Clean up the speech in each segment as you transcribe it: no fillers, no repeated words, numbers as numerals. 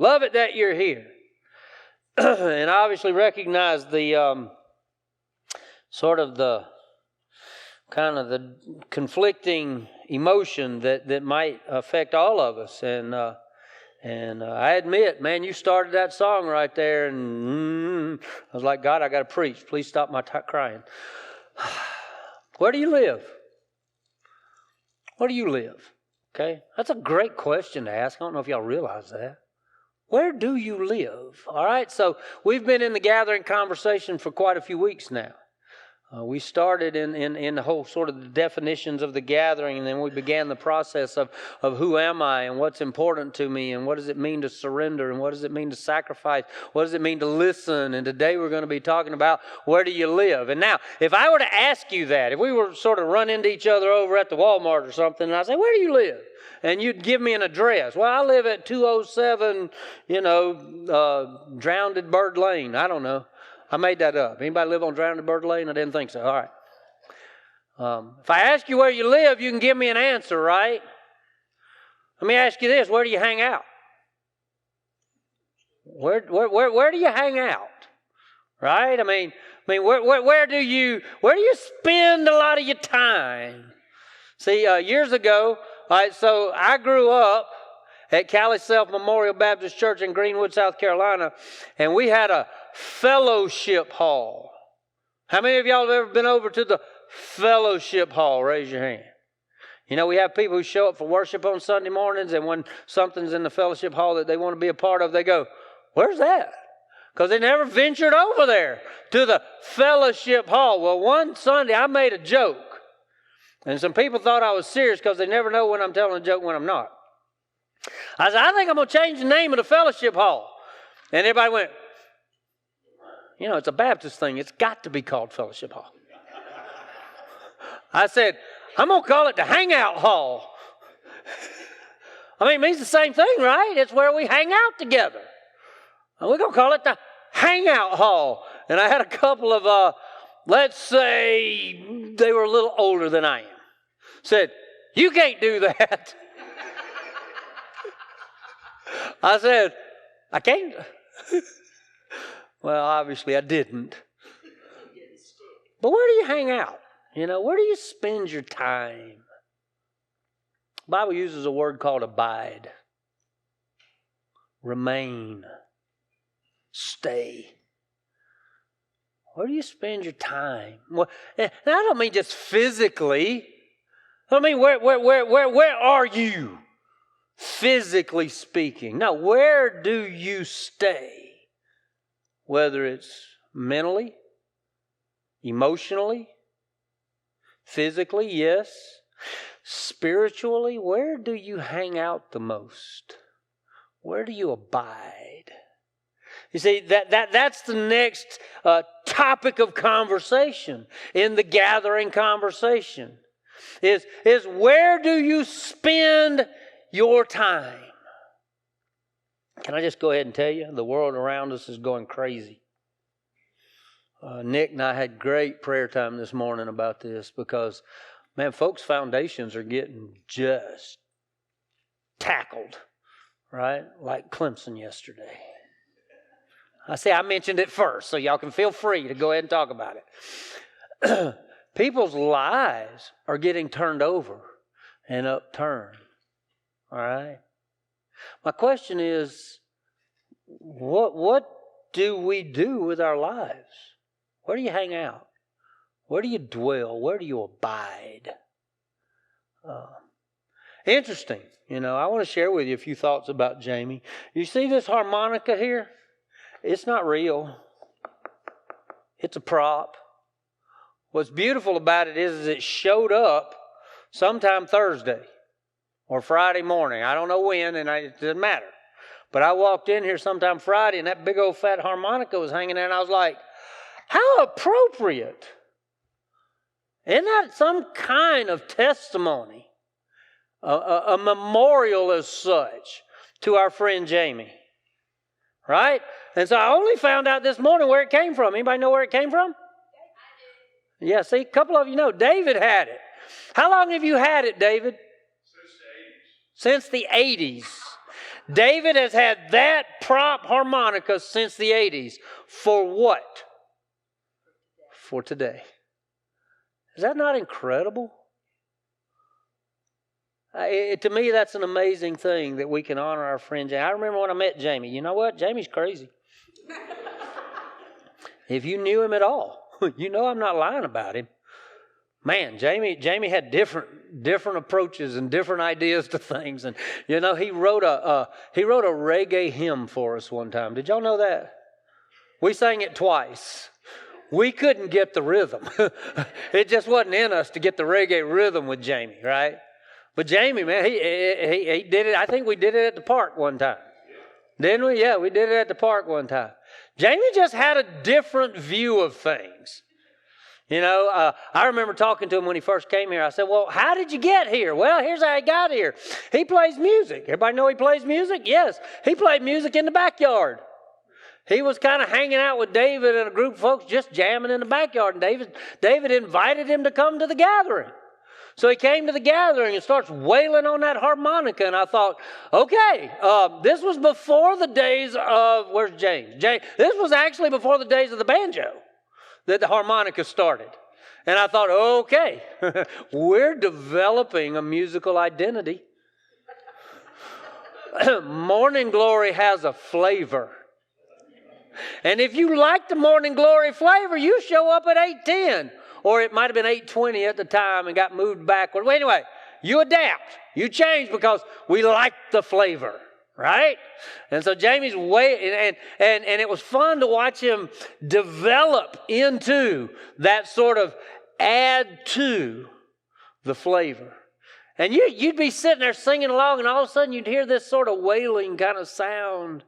Love it that you're here. And I obviously recognize the sort of the kind of the conflicting emotion that might affect all of us. And I admit, man, you started that song right there, and I was like, God, I got to preach. Please stop my crying. Where do you live? Where do you live? Okay, that's a great question to ask. I don't know if y'all realize that. Where do you live? All right, so we've been in the gathering conversation for quite a few weeks now. We started in the whole sort of the definitions of the gathering, and then we began the process of who am I and what's important to me and what does it mean to surrender and what does it mean to sacrifice, what does it mean to listen, and today we're going to be talking about where do you live. And now, if I were to ask you that, if we were sort of run into each other over at the Walmart or something, and I say, where do you live? And you'd give me an address. Well, I live at 207, Drowned Bird Lane. I don't know. I made that up. Anybody live on Drowned Bird Lane? I didn't think so. All right. If I ask you where you live, you can give me an answer, right? Let me ask you this. Where do you hang out? Where do you hang out? Right? I mean, where do you spend a lot of your time? See, years ago, all right, so I grew up at Cali Self Memorial Baptist Church in Greenwood, South Carolina, and we had a fellowship hall. How many of y'all have ever been over to the fellowship hall? Raise your hand. You know, we have people who show up for worship on Sunday mornings, and when something's in the fellowship hall that they want to be a part of, they go, where's that? Because they never ventured over there to the fellowship hall. Well, one Sunday I made a joke, and some people thought I was serious because they never know when I'm telling a joke when I'm not. I said, I think I'm going to change the name of the fellowship hall. And everybody went, it's a Baptist thing. It's got to be called fellowship hall. I said, I'm going to call it the hangout hall. I mean, it means the same thing, right? It's where we hang out together. And we're going to call it the hangout hall. And I had a couple of, let's say they were a little older than I am, said, you can't do that. I said, I can't. Well, obviously I didn't. But where do you hang out? Where do you spend your time? The Bible uses a word called abide. Remain. Stay. Where do you spend your time? Well, and I don't mean just physically. I mean, where are you? Physically speaking. Now, where do you stay? Whether it's mentally, emotionally, physically, yes. Spiritually, where do you hang out the most? Where do you abide? You see, that's the next topic of conversation in the gathering conversation. Is where do you spend your time? Can I just go ahead and tell you, the world around us is going crazy. Nick and I had great prayer time this morning about this because, man, folks' foundations are getting just tackled, right? Like Clemson yesterday. I mentioned it first, so y'all can feel free to go ahead and talk about it. People's lives are getting turned over and upturned. All right? My question is, what do we do with our lives? Where do you hang out? Where do you dwell? Where do you abide? Interesting. I want to share with you a few thoughts about Jamie. You see this harmonica here? It's not real. It's a prop. What's beautiful about it is it showed up sometime Thursday or Friday morning. I don't know when, and it doesn't matter. But I walked in here sometime Friday, and that big old fat harmonica was hanging there, and I was like, how appropriate. Isn't that some kind of testimony, a memorial as such to our friend Jamie? Right? And so I only found out this morning where it came from. Anybody know where it came from? Yeah, see, a couple of you know. David had it. How long have you had it, David? Since the 80s. Since the 80s. David has had that prop harmonica since the 80s. For what? For today. Is that not incredible? To me, that's an amazing thing that we can honor our friend Jamie. I remember when I met Jamie. You know what? Jamie's crazy. If you knew him at all, you know I'm not lying about him. Man, Jamie had different approaches and different ideas to things. And you know, he wrote a reggae hymn for us one time. Did y'all know that? We sang it twice. We couldn't get the rhythm. It just wasn't in us to get the reggae rhythm with Jamie, right? But Jamie, man, he did it. I think we did it at the park one time. Didn't we? Yeah, we did it at the park one time. Jamie just had a different view of things. You know, I remember talking to him when he first came here. I said, well, how did you get here? Well, here's how he got here. He plays music. Everybody know he plays music? Yes. He played music in the backyard. He was kind of hanging out with David and a group of folks just jamming in the backyard. And David invited him to come to the gathering. So he came to the gathering and starts wailing on that harmonica. And I thought, okay, this was before the days of, where's James? This was actually before the days of the banjo that the harmonica started. And I thought, okay, we're developing a musical identity. Morning Glory has a flavor. And if you like the Morning Glory flavor, you show up at 8:10. Or it might have been 8:20 at the time and got moved backward. Well, anyway, you adapt. You change because we like the flavor, right? And so Jamie's and it was fun to watch him develop into that sort of add to the flavor. And you'd be sitting there singing along, and all of a sudden you'd hear this sort of wailing kind of sound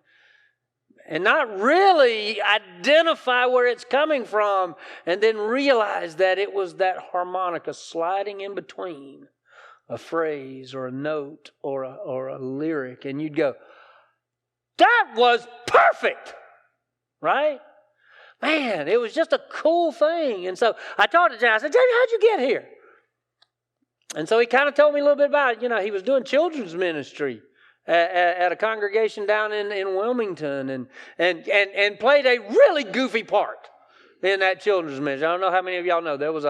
and not really identify where it's coming from, and then realize that it was that harmonica sliding in between a phrase or a note or a lyric. And you'd go, that was perfect, right? Man, it was just a cool thing. And so I talked to Jamie. I said, Jamie, how'd you get here? And so he kind of told me a little bit about it. You know, he was doing children's ministry at a congregation down in Wilmington and played a really goofy part in that children's ministry. I don't know how many of y'all know. There was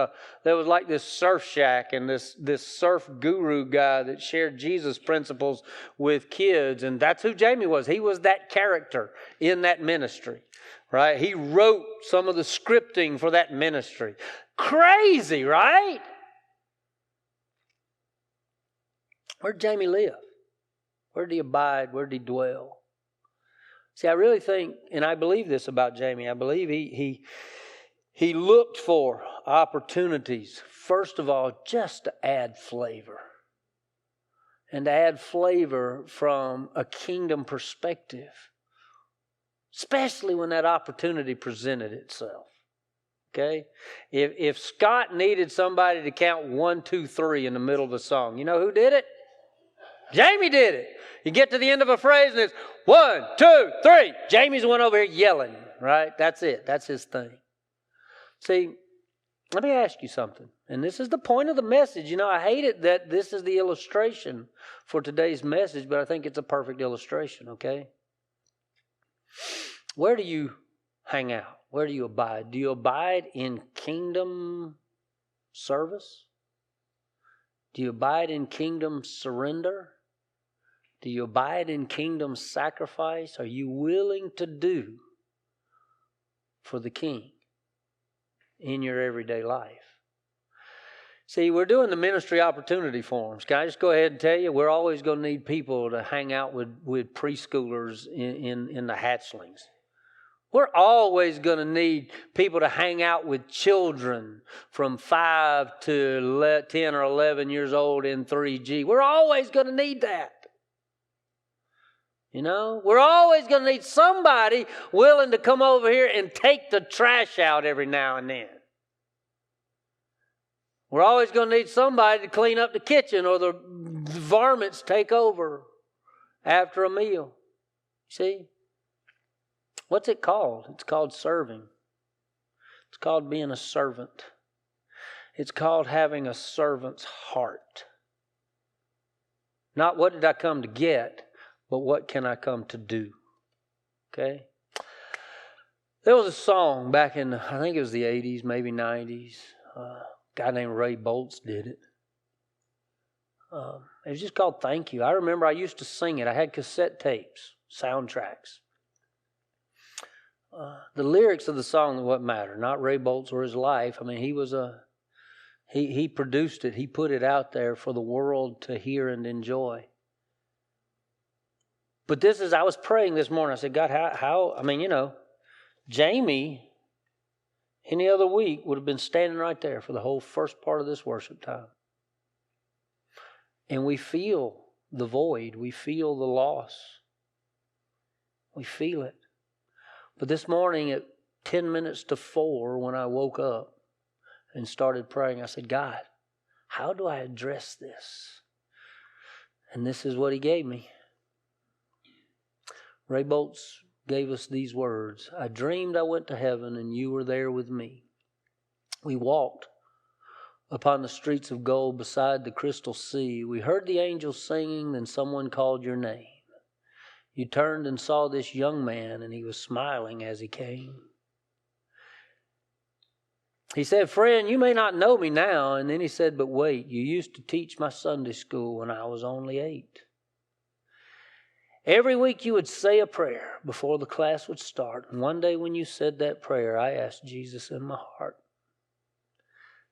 like this surf shack and this surf guru guy that shared Jesus principles with kids, and that's who Jamie was. He was that character in that ministry, right? He wrote some of the scripting for that ministry. Crazy, right? Where'd Jamie live? Where did he abide? Where did he dwell? See, I really think, and I believe this about Jamie, I believe he looked for opportunities, first of all, just to add flavor. And to add flavor from a kingdom perspective, especially when that opportunity presented itself. Okay? If Scott needed somebody to count 1, 2, 3 in the middle of a song, you know who did it? Jamie did it. You get to the end of a phrase and it's 1, 2, 3. Jamie's the one over here yelling, right? That's it. That's his thing. See, let me ask you something. And this is the point of the message. You know, I hate it that this is the illustration for today's message, but I think it's a perfect illustration, okay? Where do you hang out? Where do you abide? Do you abide in kingdom service? Do you abide in kingdom surrender? Do you abide in kingdom sacrifice? Are you willing to do for the King in your everyday life? See, we're doing the ministry opportunity forums. Can I just go ahead and tell you, we're always going to need people to hang out with preschoolers in the hatchlings. We're always going to need people to hang out with children from 5 to 10 or 11 years old in 3G. We're always going to need that. You know, we're always going to need somebody willing to come over here and take the trash out every now and then. We're always going to need somebody to clean up the kitchen or the varmints take over after a meal. See? What's it called? It's called serving. It's called being a servant. It's called having a servant's heart. Not what did I come to get, but what can I come to do? Okay? There was a song back in, I think it was the 80s, maybe 90s. A guy named Ray Boltz did it. It was just called Thank You. I remember I used to sing it. I had cassette tapes, soundtracks. The lyrics of the song are what matter, not Ray Boltz or his life. I mean, he produced it. He put it out there for the world to hear and enjoy. But this is, I was praying this morning. I said, God, how, I mean, you know, Jamie, any other week, would have been standing right there for the whole first part of this worship time. And we feel the void. We feel the loss. We feel it. But this morning at 10 minutes to 4, when I woke up and started praying, I said, God, how do I address this? And this is what He gave me. Ray Boltz gave us these words. I dreamed I went to heaven and you were there with me. We walked upon the streets of gold beside the crystal sea. We heard the angels singing, then someone called your name. You turned and saw this young man, and he was smiling as he came. He said, friend, you may not know me now. And then he said, but wait, you used to teach my Sunday school when I was only 8. Every week you would say a prayer before the class would start. And one day when you said that prayer, I asked Jesus in my heart,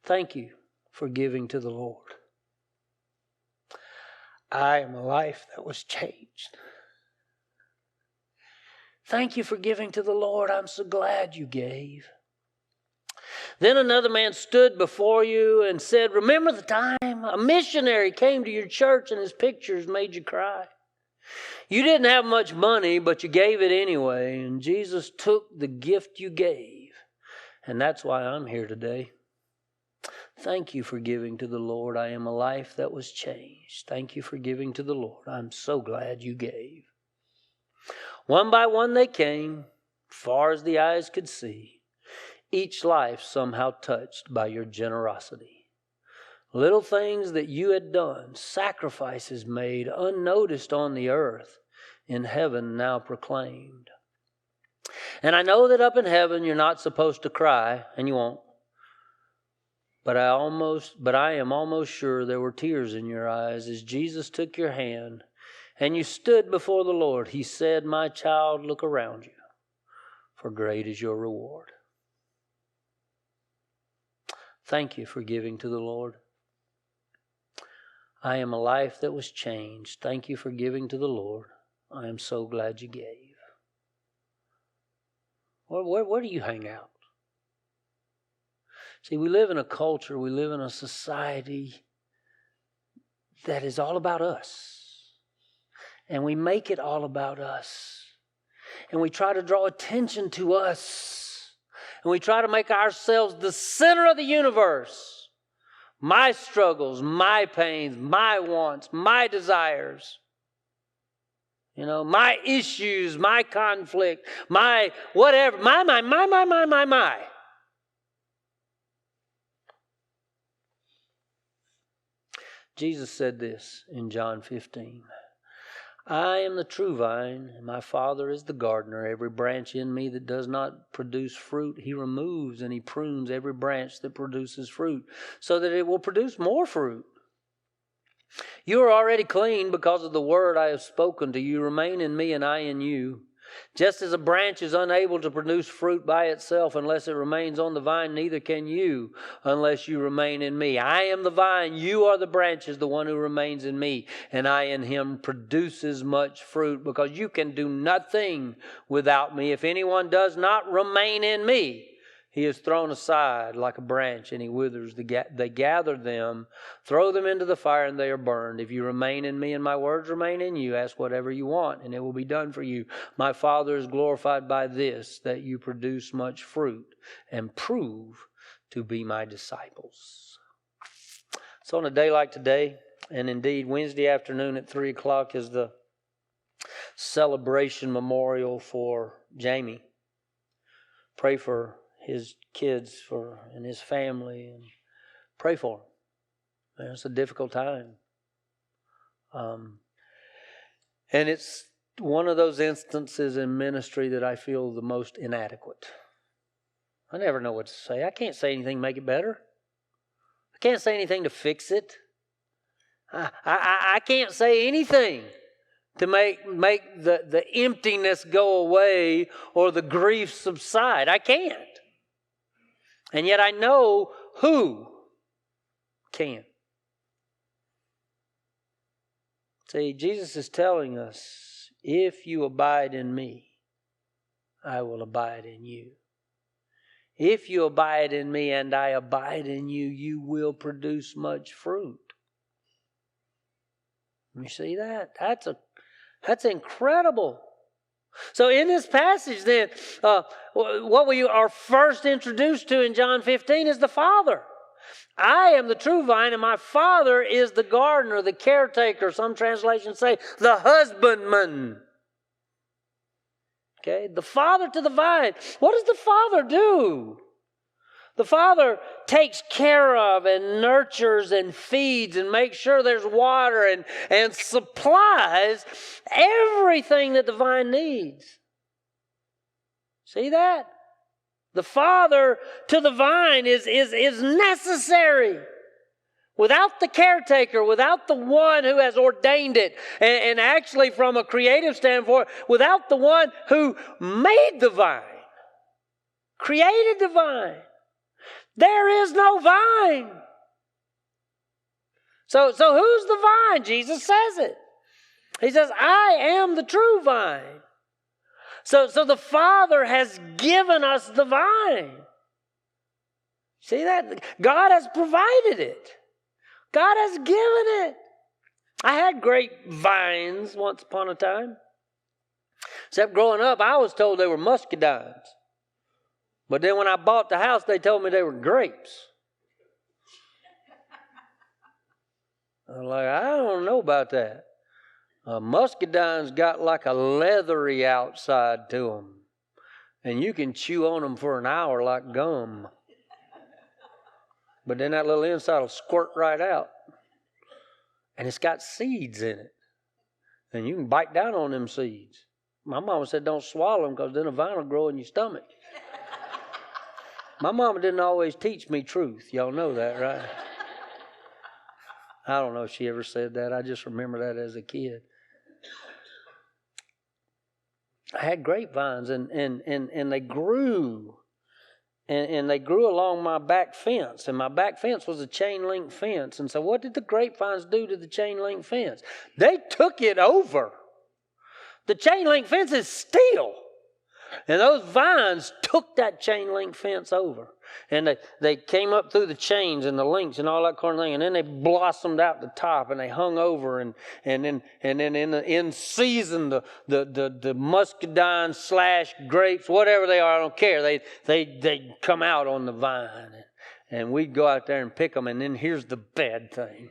thank you for giving to the Lord. I am a life that was changed. Thank you for giving to the Lord. I'm so glad you gave. Then another man stood before you and said, remember the time a missionary came to your church and his pictures made you cry? You didn't have much money, but you gave it anyway, and Jesus took the gift you gave, and that's why I'm here today. Thank you for giving to the Lord. I am a life that was changed. Thank you for giving to the Lord. I'm so glad you gave. One by one they came, far as the eyes could see, each life somehow touched by your generosity. Little things that you had done, sacrifices made unnoticed on the earth, in heaven now proclaimed. And I know that up in heaven you're not supposed to cry, and you won't. But I am almost sure there were tears in your eyes as Jesus took your hand and you stood before the Lord. He said, my child, look around you, for great is your reward. Thank you for giving to the Lord. I am a life that was changed. Thank you for giving to the Lord. I am so glad you gave. Where do you hang out? See, we live in a culture, we live in a society that is all about us. And we make it all about us. And we try to draw attention to us. And we try to make ourselves the center of the universe. My struggles, my pains, my wants, my desires. You know, my issues, my conflict, my whatever, my. Jesus said this in John 15. I am the true vine, and my Father is the gardener. Every branch in me that does not produce fruit, He removes, and He prunes every branch that produces fruit, so that it will produce more fruit. You are already clean because of the word I have spoken to you. Remain in me, and I in you. Just as a branch is unable to produce fruit by itself unless it remains on the vine, neither can you unless you remain in me. I am the vine, you are the branches. The one who remains in me and I in him produces much fruit, because you can do nothing without me. If anyone does not remain in me, he is thrown aside like a branch and he withers. They gather them, throw them into the fire, and they are burned. If you remain in me and my words remain in you, ask whatever you want and it will be done for you. My Father is glorified by this, that you produce much fruit and prove to be my disciples. So on a day like today, and indeed Wednesday afternoon at 3 o'clock is the celebration memorial for Jamie. Pray for his kids and his family, and pray for him. Man, it's a difficult time. And it's one of those instances in ministry that I feel the most inadequate. I never know what to say. I can't say anything to make it better. I can't say anything to fix it. I can't say anything to make the emptiness go away or the grief subside. I can't. And yet I know who can. See, Jesus is telling us, if you abide in me, I will abide in you. If you abide in me and I abide in you, you will produce much fruit. You see that? That's incredible. So in this passage then, what we are first introduced to in John 15 is the Father. I am the true vine and my Father is the gardener, the caretaker. Some translations say the husbandman. Okay, the Father to the vine. What does the Father do? The Father takes care of and nurtures and feeds and makes sure there's water and supplies everything that the vine needs. See that? The Father to the vine is necessary. Without the caretaker, without the one who has ordained it, and actually from a creative standpoint, without the one who made the vine, created the vine, there is no vine. So who's the vine? Jesus says it. He says, I am the true vine. So the Father has given us the vine. See that? God has provided it. God has given it. I had grapevines once upon a time. Except growing up, I was told they were muscadines. But then when I bought the house, they told me they were grapes. I'm like, I don't know about that. Muscadines got like a leathery outside to them. And you can chew on them for an hour like gum. But then that little inside will squirt right out. And it's got seeds in it. And you can bite down on them seeds. My mama said don't swallow them because then a vine will grow in your stomach. My mama didn't always teach me truth. Y'all know that, right? I don't know if she ever said that. I just remember that as a kid. I had grapevines and they grew. And they grew along my back fence. And my back fence was a chain link fence. And so what did the grapevines do to the chain link fence? They took it over. The chain link fence is steel. And those vines took that chain link fence over. And they came up through the chains and the links and all that kind of thing. And then they blossomed out the top and they hung over. And then in season, the muscadine / grapes, whatever they are, I don't care. They come out on the vine. And we'd go out there and pick them. And then here's the bad thing.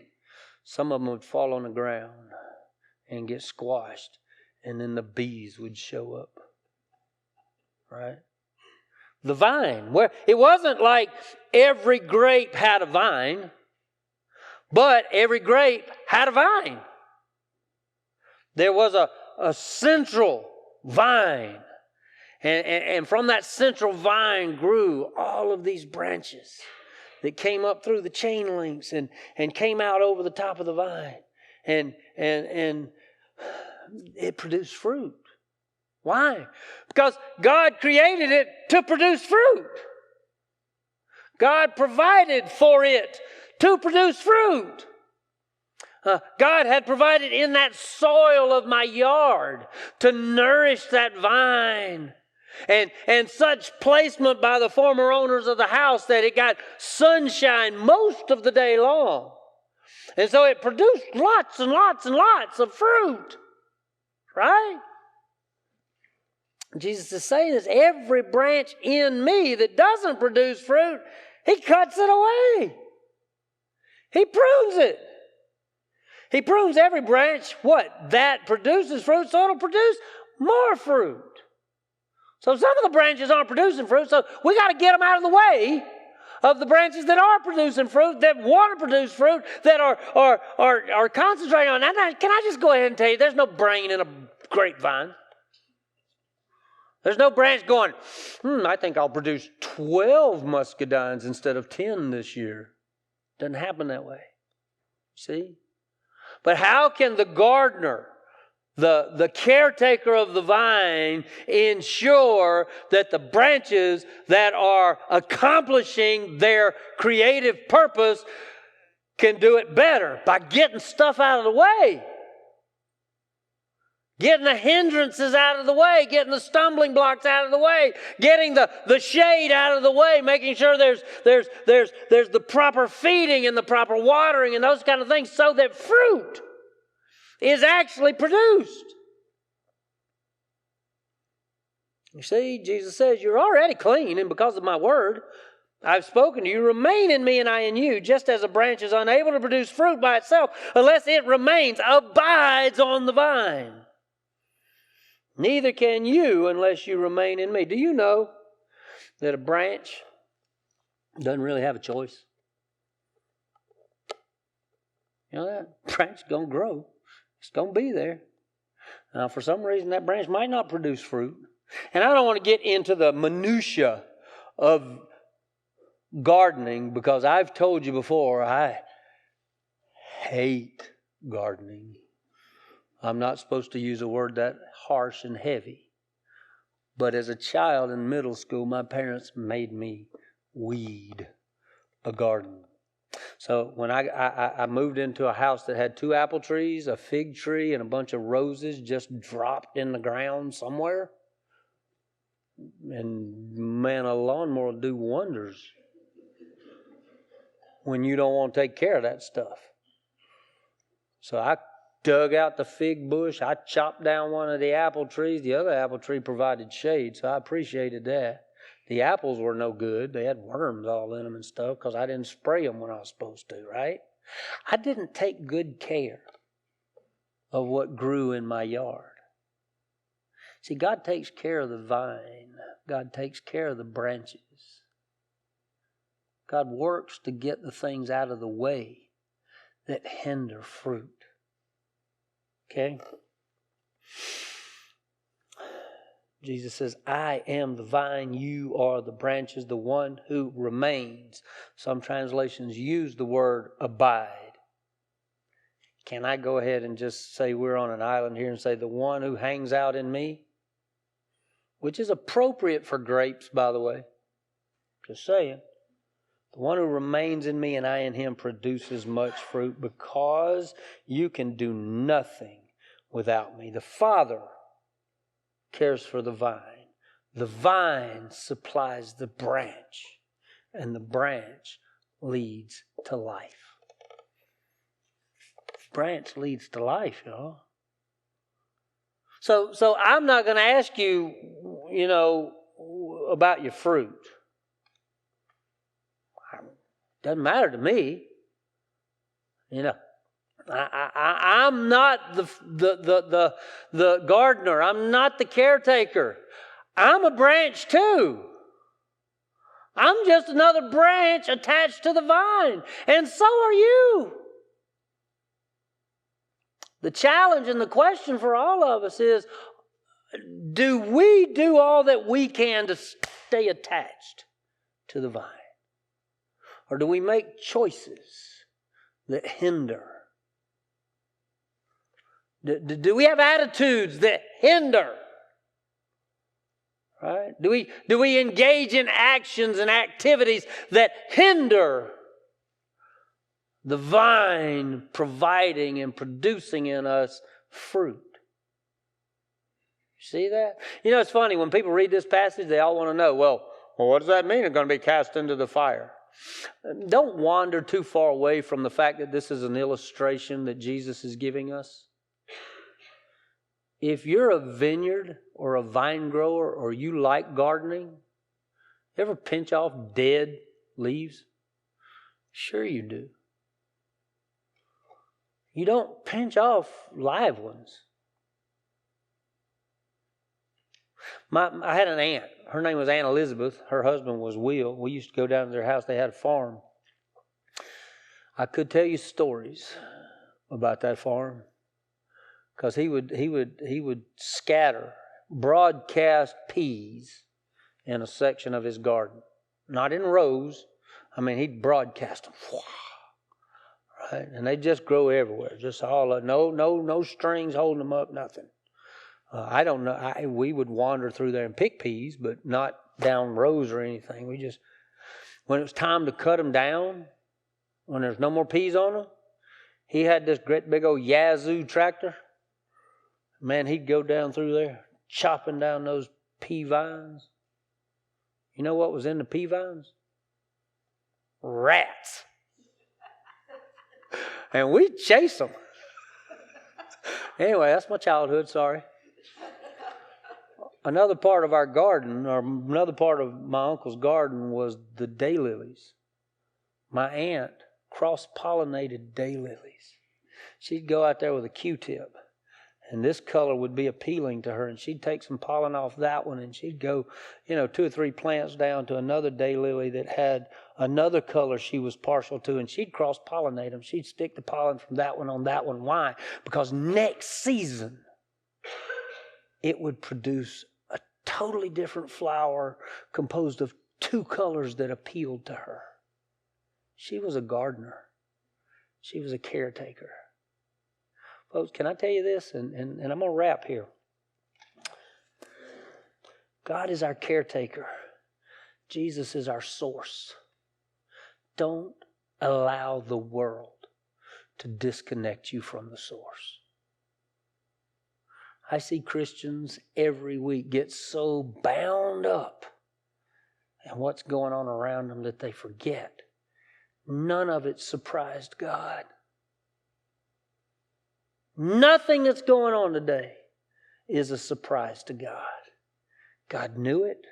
Some of them would fall on the ground and get squashed. And then the bees would show up. Right? The vine. Where it wasn't like every grape had a vine, but every grape had a vine. There was a central vine. And from that central vine grew all of these branches that came up through the chain links and came out over the top of the vine. And it produced fruit. Why? Because God created it to produce fruit. God provided for it to produce fruit. God had provided in that soil of my yard to nourish that vine. And such placement by the former owners of the house that it got sunshine most of the day long. And so it produced lots and lots and lots of fruit. Right? Jesus is saying this, every branch in me that doesn't produce fruit, He cuts it away. He prunes it. He prunes every branch, that produces fruit, so it'll produce more fruit. So some of the branches aren't producing fruit, so we got to get them out of the way of the branches that are producing fruit, that want to produce fruit, that are concentrating on that. Can I just go ahead and tell you, there's no brain in grapevine. There's no branch going, I think I'll produce 12 muscadines instead of 10 this year. Doesn't happen that way. See? But how can the gardener, the caretaker of the vine, ensure that the branches that are accomplishing their creative purpose can do it better? By getting stuff out of the way. Getting the hindrances out of the way, getting the stumbling blocks out of the way, getting the shade out of the way, making sure there's the proper feeding and the proper watering and those kind of things so that fruit is actually produced. You see, Jesus says, you're already clean, and because of my word, I've spoken to you. Remain in me and I in you, just as a branch is unable to produce fruit by itself unless it abides on the vine. Neither can you unless you remain in me. Do you know that a branch doesn't really have a choice? You know that? Branch is going to grow. It's going to be there. Now, for some reason, that branch might not produce fruit. And I don't want to get into the minutia of gardening because I've told you before, I hate gardening. I'm not supposed to use a word that harsh and heavy. But as a child in middle school, my parents made me weed a garden. So when I moved into a house that had 2 apple trees, a fig tree, and a bunch of roses just dropped in the ground somewhere. And man, a lawnmower will do wonders when you don't want to take care of that stuff. So I dug out the fig bush. I chopped down one of the apple trees. The other apple tree provided shade, so I appreciated that. The apples were no good. They had worms all in them and stuff because I didn't spray them when I was supposed to, right? I didn't take good care of what grew in my yard. See, God takes care of the vine. God takes care of the branches. God works to get the things out of the way that hinder fruit. Okay? Jesus says, I am the vine, you are the branches, the one who remains. Some translations use the word abide. Can I go ahead and just say we're on an island here and say the one who hangs out in me? Which is appropriate for grapes, by the way. Just saying. The one who remains in me and I in him produces much fruit because you can do nothing without me. The Father cares for the vine. The vine supplies the branch, and the branch leads to life. Branch leads to life, y'all. So I'm not going to ask you, about your fruit. Doesn't matter to me. I'm not the gardener. I'm not the caretaker. I'm a branch too. I'm just another branch attached to the vine. And so are you. The challenge and the question for all of us is, do we do all that we can to stay attached to the vine? Or do we make choices that hinder? Do we have attitudes that hinder? Right? Do we engage in actions and activities that hinder the vine providing and producing in us fruit? See that? It's funny. When people read this passage, they all want to know, well, what does that mean? It's going to be cast into the fire. Don't wander too far away from the fact that this is an illustration that Jesus is giving us. If you're a vineyard or a vine grower or you like gardening, you ever pinch off dead leaves? Sure you do. You don't pinch off live ones. I had an aunt. Her name was Aunt Elizabeth. Her husband was Will. We used to go down to their house. They had a farm. I could tell you stories about that farm because he would scatter, broadcast peas in a section of his garden. Not in rows. I mean, he'd broadcast them. Right? And they just grow everywhere. Just all, no strings holding them up, nothing. I don't know. We would wander through there and pick peas, but not down rows or anything. We just, when it was time to cut them down, when there's no more peas on them, he had this great big old Yazoo tractor. Man, he'd go down through there, chopping down those pea vines. You know what was in the pea vines? Rats. And we'd chase them. Anyway, that's my childhood, sorry. Another part of our garden, or another part of my uncle's garden, was the daylilies. My aunt cross-pollinated daylilies. She'd go out there with a Q-tip, and this color would be appealing to her, and she'd take some pollen off that one, and she'd go, 2 or 3 plants down to another daylily that had another color she was partial to, and she'd cross-pollinate them. She'd stick the pollen from that one on that one. Why? Because next season, it would produce a totally different flower composed of 2 colors that appealed to her. She was a gardener. She was a caretaker. Folks, can I tell you this? And I'm going to wrap here. God is our caretaker. Jesus is our source. Don't allow the world to disconnect you from the source. I see Christians every week get so bound up in what's going on around them that they forget. None of it surprised God. Nothing that's going on today is a surprise to God. God knew it.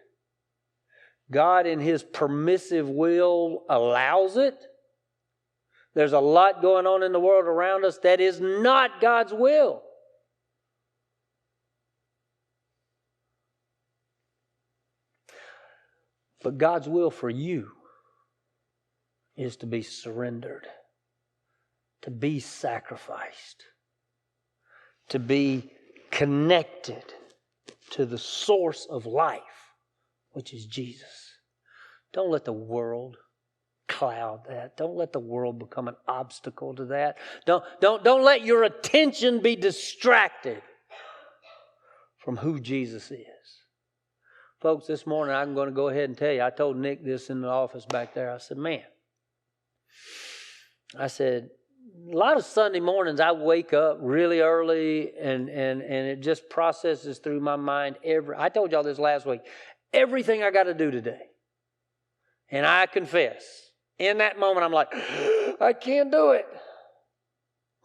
God in His permissive will allows it. There's a lot going on in the world around us that is not God's will. But God's will for you is to be surrendered, to be sacrificed, to be connected to the source of life, which is Jesus. Don't let the world cloud that. Don't let the world become an obstacle to that. Don't let your attention be distracted from who Jesus is. Folks, this morning I'm going to go ahead and tell you, I told Nick this in the office back there. I said, a lot of Sunday mornings I wake up really early and it just processes through my mind I told y'all this last week, everything I got to do today. And I confess, in that moment I'm like, I can't do it.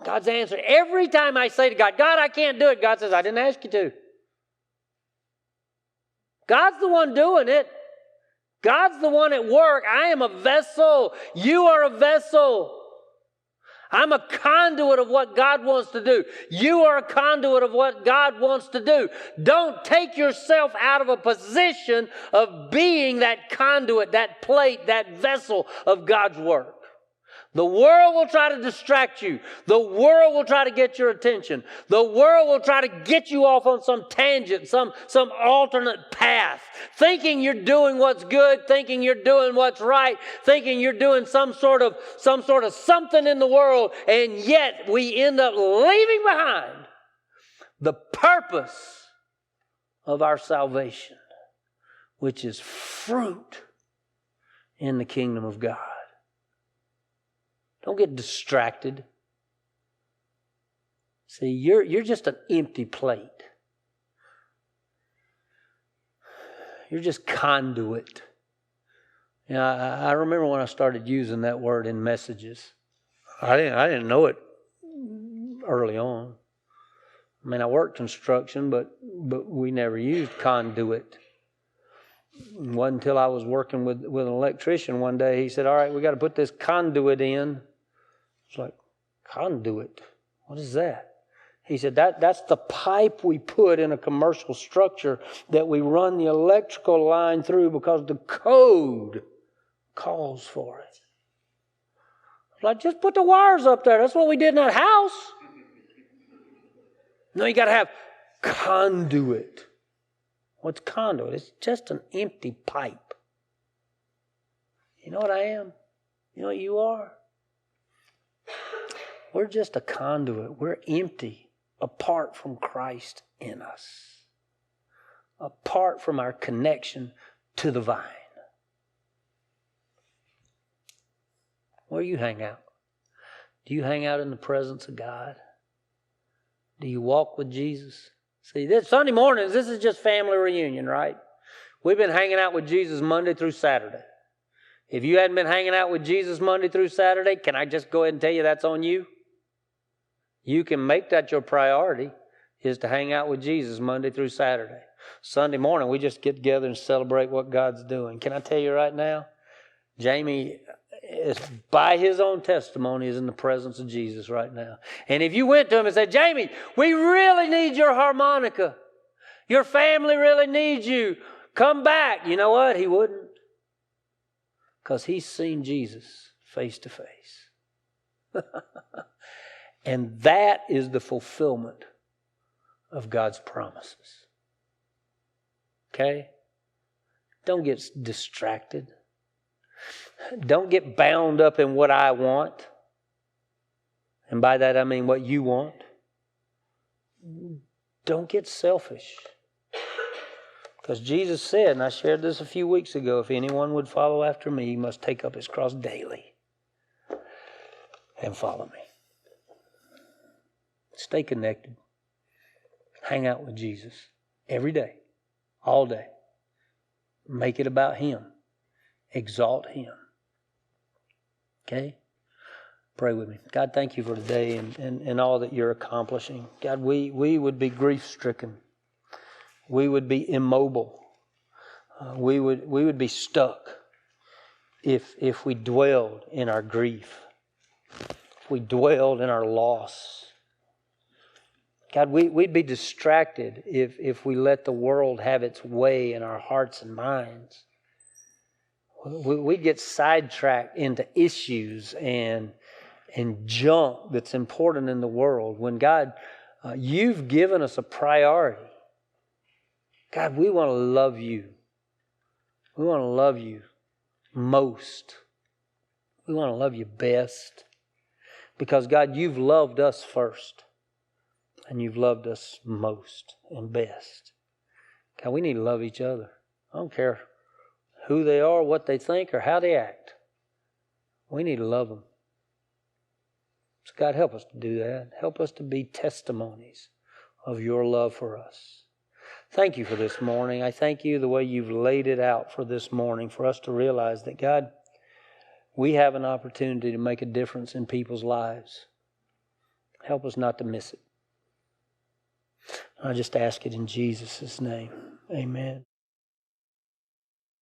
God's answer. Every time I say to God, I can't do it, God says, I didn't ask you to. God's the one doing it. God's the one at work. I am a vessel. You are a vessel. I'm a conduit of what God wants to do. You are a conduit of what God wants to do. Don't take yourself out of a position of being that conduit, that plate, that vessel of God's work. The world will try to distract you. The world will try to get your attention. The world will try to get you off on some tangent, some alternate path, thinking you're doing what's good, thinking you're doing what's right, thinking you're doing some sort of something in the world, and yet we end up leaving behind the purpose of our salvation, which is fruit in the kingdom of God. Don't get distracted. See, you're just an empty plate. You're just conduit. I remember when I started using that word in messages. I didn't know it early on. I mean, I worked construction, but we never used conduit. It wasn't until I was working with an electrician one day, he said, all right, we got to put this conduit in. It's like, conduit? What is that? He said, that's the pipe we put in a commercial structure that we run the electrical line through because the code calls for it. It's like, just put the wires up there. That's what we did in that house. No, you got to have conduit. What's conduit? It's just an empty pipe. You know what I am? You know what you are? We're just a conduit. We're empty apart from Christ in us. Apart from our connection to the vine. Where do you hang out? Do you hang out in the presence of God? Do you walk with Jesus? See, this Sunday mornings, this is just family reunion, right? We've been hanging out with Jesus Monday through Saturday. If you hadn't been hanging out with Jesus Monday through Saturday, can I just go ahead and tell you that's on you? You can make that your priority, is to hang out with Jesus Monday through Saturday. Sunday morning, we just get together and celebrate what God's doing. Can I tell you right now? Jamie, is, by his own testimony, is in the presence of Jesus right now. And if you went to him and said, Jamie, we really need your harmonica. Your family really needs you. Come back. You know what? He wouldn't. Because he's seen Jesus face to face. And that is the fulfillment of God's promises. Okay? Don't get distracted. Don't get bound up in what I want. And by that I mean what you want. Don't get selfish. Because Jesus said, and I shared this a few weeks ago, if anyone would follow after me, he must take up his cross daily and follow me. Stay connected. Hang out with Jesus every day, all day. Make it about him. Exalt him. Okay? Pray with me. God, thank you for today and all that you're accomplishing. God, we would be grief-stricken. We would be immobile. We would be stuck if we dwelled in our grief. If we dwelled in our loss. God, we'd be distracted if we let the world have its way in our hearts and minds. We'd get sidetracked into issues and junk that's important in the world. When God, you've given us a priority. God, we want to love you. We want to love you most. We want to love you best. Because God, you've loved us first. And you've loved us most and best. God, we need to love each other. I don't care who they are, what they think, or how they act. We need to love them. So God, help us to do that. Help us to be testimonies of your love for us. Thank you for this morning. I thank you the way you've laid it out for this morning, for us to realize that, God, we have an opportunity to make a difference in people's lives. Help us not to miss it. I just ask it in Jesus' name. Amen.